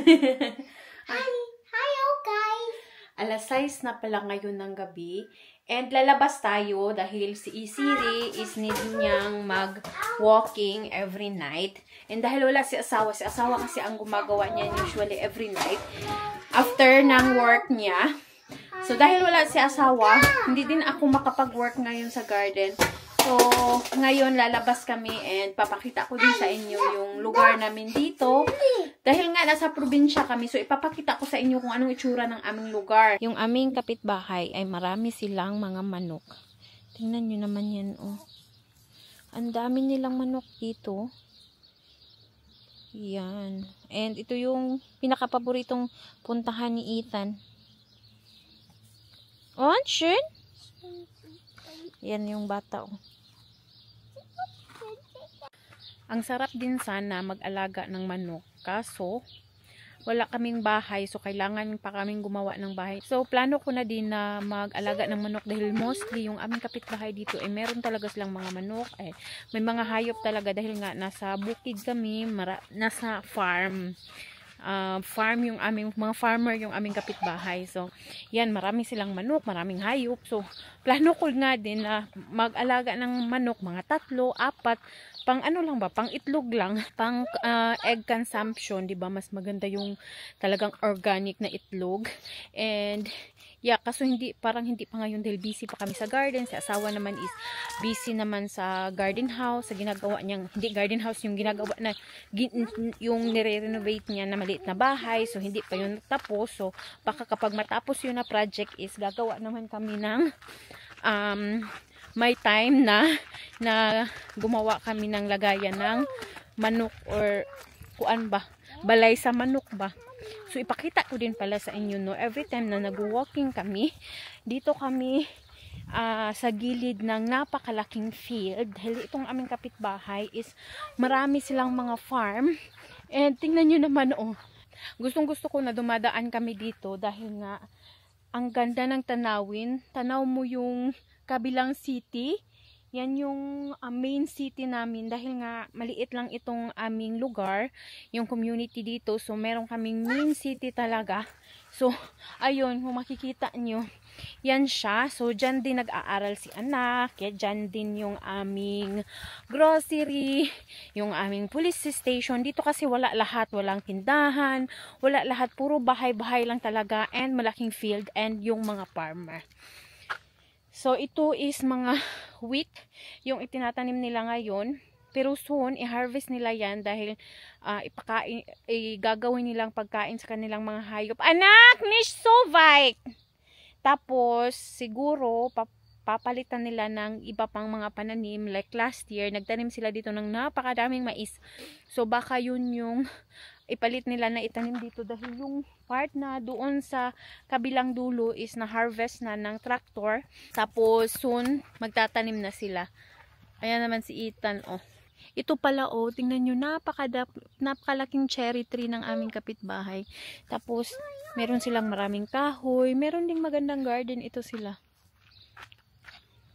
Hello guys! Alas 6 na pala ngayon ng gabi. And lalabas tayo dahil si Siri is need niyang mag-walking every night. And dahil wala si asawa kasi ang gumagawa niya usually every night after ng work niya. So dahil wala si asawa, hindi din ako makapag-work ngayon sa garden. So, ngayon lalabas kami and papakita ko din sa inyo yung lugar namin dito. Dahil nga nasa probinsya kami, so ipapakita ko sa inyo kung anong itsura ng aming lugar. Yung aming kapitbahay ay marami silang mga manok. Tingnan nyo naman yan, oh. Ang dami nilang manok dito. Yan. And ito yung pinakapaboritong puntahan ni Ethan. Oh, Anshin? Yan yung bata, oh. Ang sarap din sana mag-alaga ng manok. Kaso, wala kaming bahay. So, kailangan pa kaming gumawa ng bahay. So, plano ko na din na mag-alaga ng manok. Dahil mostly, yung aming kapitbahay dito, meron talaga silang mga manok. May mga hayop talaga. Dahil nga, nasa bukid kami. Nasa farm. Farm yung aming, mga farmer yung aming kapitbahay. So, yan, marami silang manok, maraming hayop. So, plano ko nga din na mag-alaga ng manok, mga 3, 4, pang ano lang ba, pang itlog lang, pang egg consumption, 'di ba? Mas maganda yung talagang organic na itlog. And yeah, kaso parang hindi pa ngayon dahil busy pa kami sa garden. Si asawa naman is busy naman sa garden house, sa ginagawa niyang, hindi garden house, yung ginagawa na, yung nire-renovate niya na maliit na bahay. So, hindi pa yun tapos. So, baka kapag matapos yun na project is, gagawa naman kami ng, may time na gumawa kami ng lagayan ng manok or kuan ba, balay sa manok ba. So, ipakita ko din pala sa inyo, no, every time na nag-walking kami, dito kami sa gilid ng napakalaking field. Dahil itong aming kapitbahay is marami silang mga farm. And tingnan nyo naman, oh, gustong gusto ko na dumadaan kami dito dahil nga ang ganda ng tanawin. Tanaw mo yung kabilang city. Yan yung main city namin dahil nga maliit lang itong aming lugar, yung community dito. So, meron kaming main city talaga. So, ayun, kung makikita nyo, yan siya. So, dyan din nag-aaral si anak. Dyan din yung aming grocery, yung aming police station. Dito kasi wala lahat, walang tindahan, wala lahat, puro bahay-bahay lang talaga and malaking field and yung mga farmer. So, ito is mga wheat, yung itinatanim nila ngayon. Pero soon, i-harvest nila yan dahil gagawin nilang pagkain sa kanilang mga hayop. Anak! Nish Sovite! Tapos, siguro, papalitan nila ng iba pang mga pananim. Like last year, nagtanim sila dito ng napakadaming mais. So, baka yun yung ipalit nila na itanim dito dahil yung part na doon sa kabilang dulo is na-harvest na ng tractor. Tapos, soon, magtatanim na sila. Ayan naman si Ethan, oh. Ito pala, oh, tingnan nyo, napakalaking cherry tree ng aming kapitbahay. Tapos, meron silang maraming kahoy. Meron ding magandang garden, ito sila.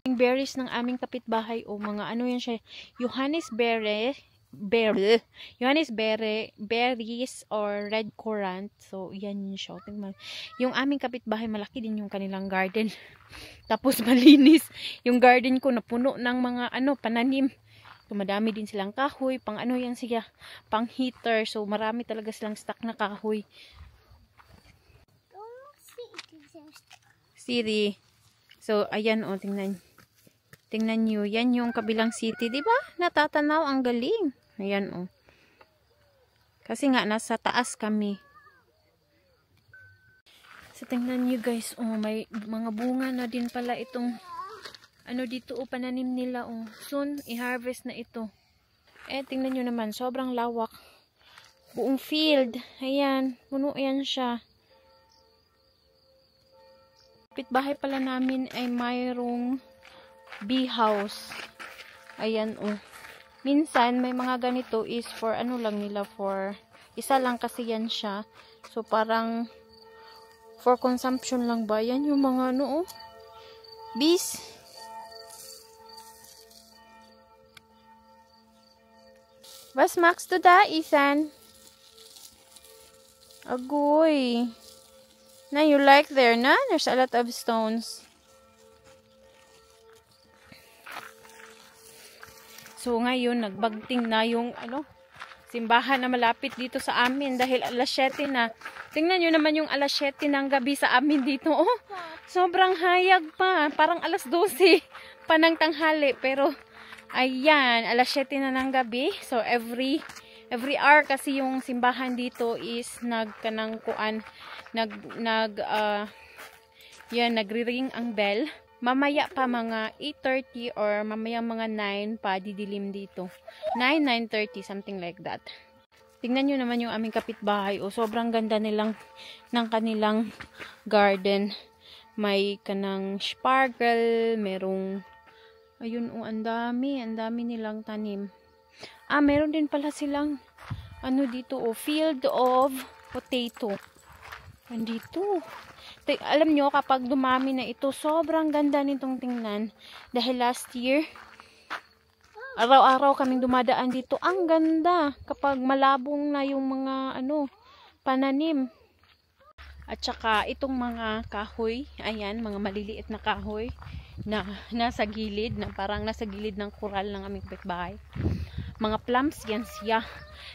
Yung berries ng aming kapitbahay, oh, mga ano yan siya, berries or red currant. So, yan yung siya. Tingnan. Yung aming kapitbahay, malaki din yung kanilang garden. Tapos, malinis. Yung garden ko, napuno ng mga, pananim. So, madami din silang kahoy. Pang ano yan siya? Pang heater. So, marami talaga silang stock na kahoy. Siri. So, ayan, oh, tingnan. Tingnan nyo, yan yung kabilang city, di ba? Natatanaw, ang galing. Ayan, oh. Kasi nga, nasa taas kami. So, tingnan nyo, guys, oh, may mga bunga na din pala itong, dito, oh, pananim nila, oh. Soon, i-harvest na ito. Tingnan nyo naman, sobrang lawak. Buong field. Ayan, puno yan siya. Kapitbahay pala namin ay mayroong bee house. Ayan, oh. Minsan, may mga ganito is for lang nila, for isa lang kasi yan siya. So, parang for consumption lang ba? Yan yung mga oh. Bees. Was magst du da, Ethan? Agoy. Na, you like there, na? There's a lot of stones. So, ngayon, nagbagting na yung, simbahan na malapit dito sa amin dahil alas 7 na. Tingnan nyo naman yung alas 7 ng gabi sa amin dito. Oh, sobrang hayag pa. Parang alas 12 pa ng tanghali. Pero, ayan, alas 7 na ng gabi. So, every hour kasi yung simbahan dito is nagri-ring ang bell. Mamaya pa mga 8:30 or mamaya mga 9 pa didilim dito. 9:30 something like that. Tingnan nyo naman yung aming kapitbahay. O, sobrang ganda ng kanilang garden. May kanang sparkle, merong ayun, ang dami nilang tanim. Meron din pala silang dito, field of potato. Andito. Alam nyo, kapag dumami na ito, sobrang ganda nitong tingnan. Dahil last year, araw-araw kaming dumadaan dito. Ang ganda kapag malabong na yung mga pananim. At saka itong mga kahoy, ayan, mga maliliit na kahoy na nasa gilid, na parang nasa gilid ng kural ng aming kapitbahay. Mga plums yan siya.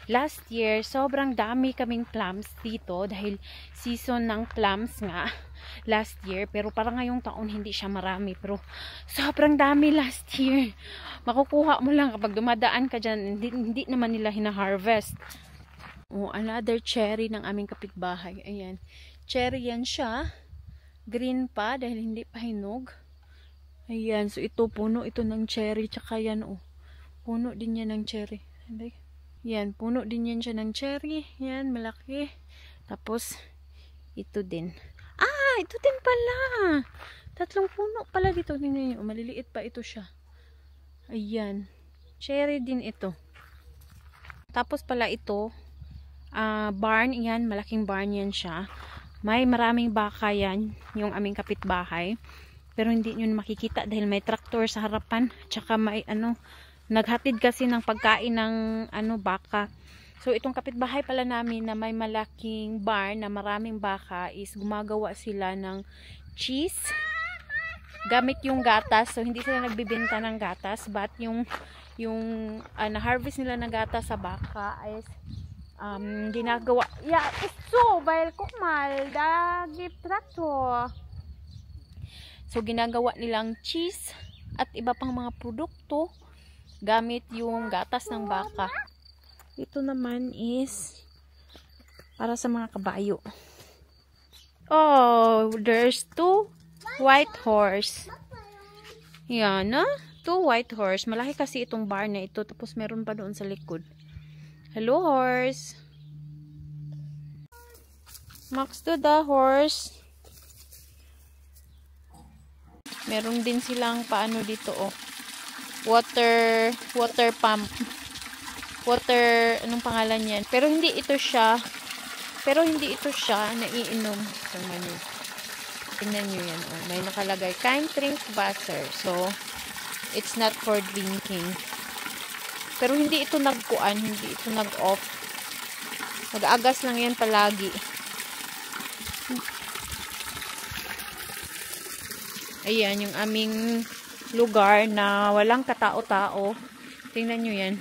Last year, sobrang dami kaming plums dito dahil season ng plums nga last year. Pero parang ngayong taon hindi siya marami. Pero sobrang dami last year. Makukuha mo lang kapag dumadaan ka dyan. Hindi naman nila hina-harvest. Oh, another cherry ng aming kapitbahay. Ayan. Cherry yan siya. Green pa dahil hindi pa hinog. Ayan. So ito, puno ito ng cherry. Tsaka yan, puno din yan ng cherry. Yan, puno din yan siya ng cherry. Yan, malaki. Tapos, ito din. Ito din pala. 3 puno pala dito. Tingnan nyo, maliliit pa ito siya. Ayan. Cherry din ito. Tapos pala ito, barn. Yan, malaking barn yan siya. May maraming baka yan, yung aming kapitbahay. Pero hindi nyo makikita dahil may traktor sa harapan. Tsaka may naghatid kasi ng pagkain ng baka. So itong kapitbahay pala namin na may malaking barn na maraming baka is gumagawa sila ng cheese gamit yung gatas. So hindi sila nagbibenta ng gatas, but yung na-harvest nila ng gatas sa baka is ginagawa so ginagawa nilang cheese at iba pang mga produkto gamit yung gatas ng baka. Ito naman is para sa mga kabayo. Oh, there's 2 white horse. Yan, 2 white horse. Malaki kasi itong barn na ito. Tapos meron pa doon sa likod. Hello, horse. Max to the horse. Meron din silang paano dito, water pump. Anong pangalan yan? Pero hindi ito siya naiinom. Tingnan nyo yan. May nakalagay, kind drink water. So, it's not for drinking. Pero hindi ito nagkuan, hindi ito nag-off. Nag-agas lang yan palagi. Ayan, yung aming lugar na walang katao-tao. Tingnan nyo yan.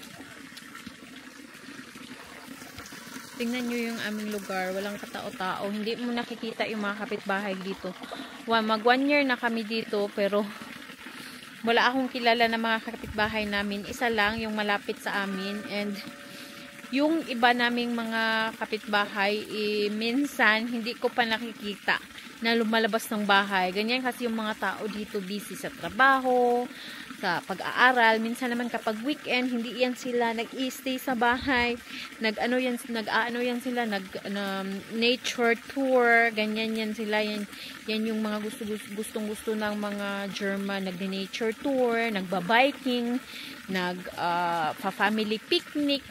Tingnan nyo yung aming lugar. Walang katao-tao. Hindi mo nakikita yung mga kapitbahay dito. Mag 1 year na kami dito, pero wala akong kilala na mga kapitbahay namin. Isa lang yung malapit sa amin. And yung iba naming mga kapitbahay, minsan hindi ko pa nakikita na lumalabas ng bahay. Ganyan kasi yung mga tao dito, busy sa trabaho, sa pag-aaral. Minsan naman kapag weekend, hindi yan sila nag-i-stay sa bahay. Nag-ano yan sila, nature tour, ganyan yan sila. Yan yung mga gustong-gusto ng mga German. Nag-nature tour, nagba-biking, nag-family picnic.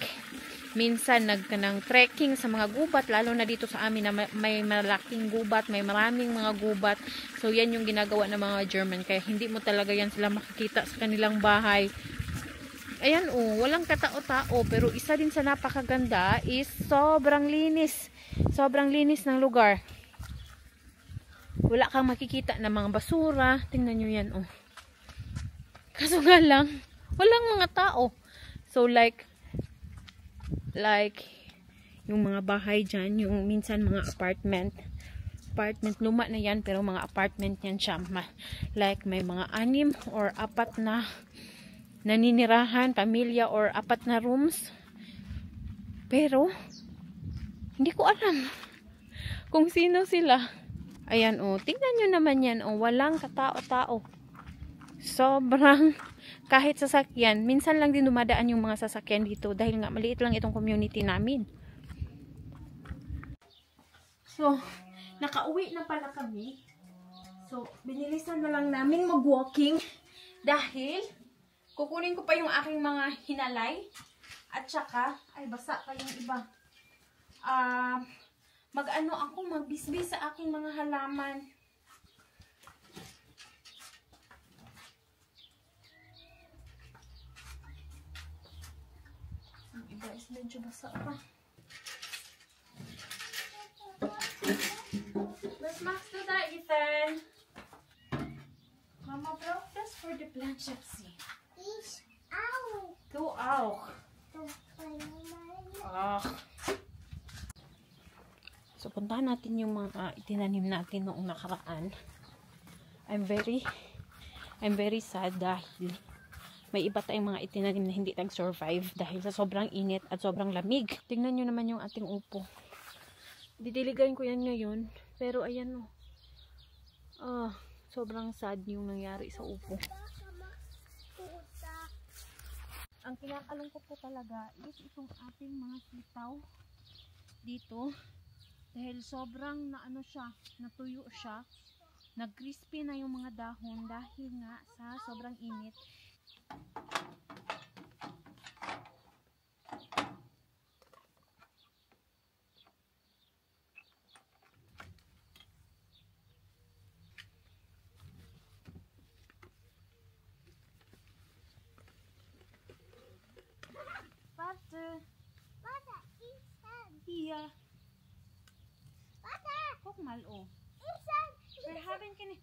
Minsan nagkanang trekking sa mga gubat, lalo na dito sa amin na may malaking gubat, may maraming mga gubat. So yan yung ginagawa ng mga German, kaya hindi mo talaga yan sila makikita sa kanilang bahay. Ayan walang katao-tao, pero isa din sa napakaganda is sobrang linis. Sobrang linis ng lugar. Wala kang makikita na mga basura. Tingnan nyo yan Kaso nga lang, walang mga tao. So like yung mga bahay dyan, yung minsan mga apartment luma na yan, pero mga apartment yan siya. Like may mga 6 or 4 na naninirahan, pamilya, or 4 na rooms. Pero hindi ko alam kung sino sila. Ayan tingnan nyo naman yan walang katao-tao. Sobrang, kahit sasakyan, minsan lang din dumadaan yung mga sasakyan dito dahil nga maliit lang itong community namin. So nakauwi na pala kami. So binilisan na lang namin mag-walking dahil kukunin ko pa yung aking mga hinalay at saka ay basa pa yung iba. Magbisbis sa aking mga halaman. Ang iba is medyo basa pa. Let's max do that, Ethan. Mama broke this for the planchette seat. Go out. So, puntahan natin yung mga itinanim natin noong nakaraan. I'm very sad dahil may iba tayong mga itinanim na hindi nag-survive dahil sa sobrang init at sobrang lamig. Tingnan nyo naman yung ating upo. Didiligan ko yan ngayon. Pero ayan sobrang sad yung nangyari sa upo. Ang kinakalungkot ko talaga is itong ating mga sitaw dito. Dahil sobrang natuyo siya. Nag-crispy na yung mga dahon dahil nga sa sobrang init. Iya. Kok malo. We're having kini.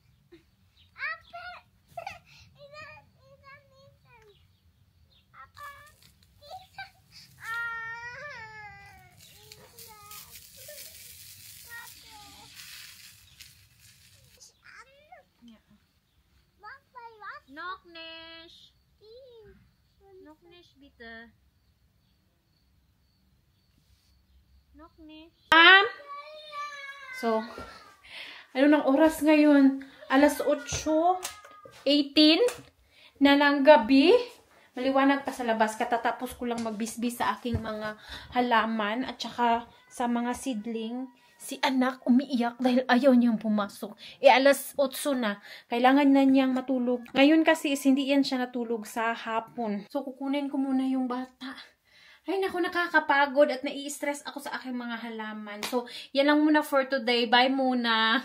Noknish. Noknish bitte. Noknish. So, ano ng oras ngayon? Alas 8:18 na ng gabi. Maliwanag pa sa labas. Katatapos ko lang magbisbis sa aking mga halaman at saka sa mga seedling. Si anak umiiyak dahil ayaw niyang pumasok. Alas 8 na. Kailangan na niyang matulog. Ngayon kasi hindi yan siya natulog sa hapon. So, kukunin ko muna yung bata. Ay, naku, nakakapagod at nai-stress ako sa aking mga halaman. So, yan lang muna for today. Bye muna.